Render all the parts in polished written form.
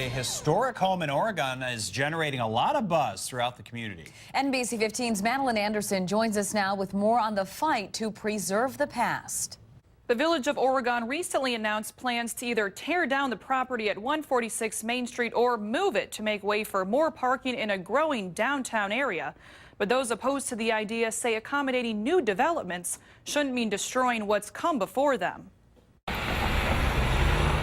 historic home in Oregon is generating a lot of buzz throughout the community. NBC 15's Madeline Anderson joins us now with more on the fight to preserve the past. The Village of Oregon recently announced plans to either tear down the property at 146 Main Street or move it to make way for more parking in a growing downtown area. But those opposed to the idea say accommodating new developments shouldn't mean destroying what's come before them.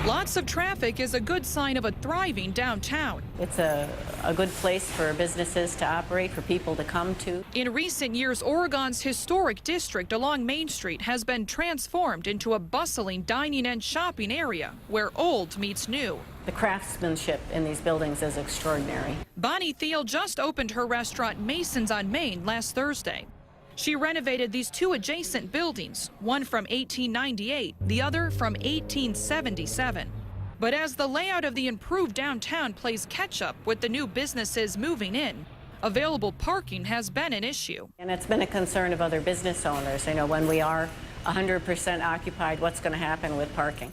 Lots of traffic is a good sign of a thriving downtown. It's a good place for businesses to operate, for people to come to. In recent years, Oregon's historic district along Main Street has been transformed into a bustling dining and shopping area where old meets new. The craftsmanship in these buildings is extraordinary. Bonnie Thiel just opened her restaurant Masons on Main last Thursday. She renovated these two adjacent buildings, one from 1898, the other from 1877. But as the layout of the improved downtown plays catch-up with the new businesses moving in, available parking has been an issue. And it's been a concern of other business owners. You know, when we are 100% occupied, what's going to happen with parking?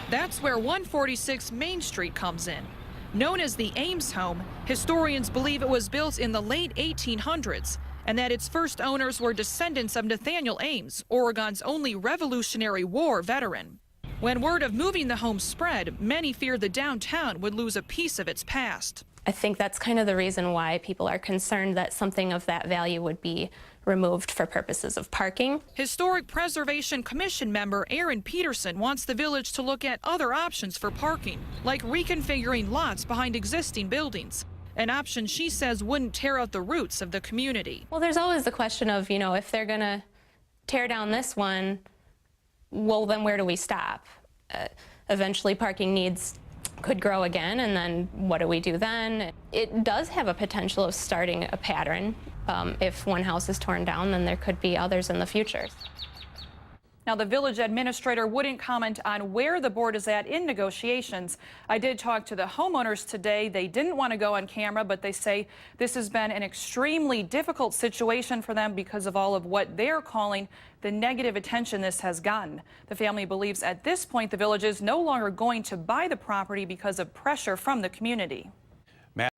That's where 146 Main Street comes in. Known as the Ames home, historians believe it was built in the late 1800s. And that its first owners were descendants of Nathaniel Ames, Oregon's only Revolutionary War veteran. When word of moving the home spread, many feared the downtown would lose a piece of its past. I think that's kind of the reason why people are concerned that something of that value would be removed for purposes of parking. Historic Preservation Commission member Aaron Peterson wants the village to look at other options for parking, like reconfiguring lots behind existing buildings. An option she says wouldn't tear out the roots of the community. Well, there's always the question of, you know, if they're going to tear down this one, well, then where do we stop? Eventually parking needs could grow again, and then what do we do then? It does have a potential of starting a pattern. If one house is torn down, then there could be others in the future. Now, the village administrator wouldn't comment on where the board is at in negotiations. I did talk to the homeowners today. They didn't want to go on camera, but they say this has been an extremely difficult situation for them because of all of what they're calling the negative attention this has gotten. The family believes at this point the village is no longer going to buy the property because of pressure from the community.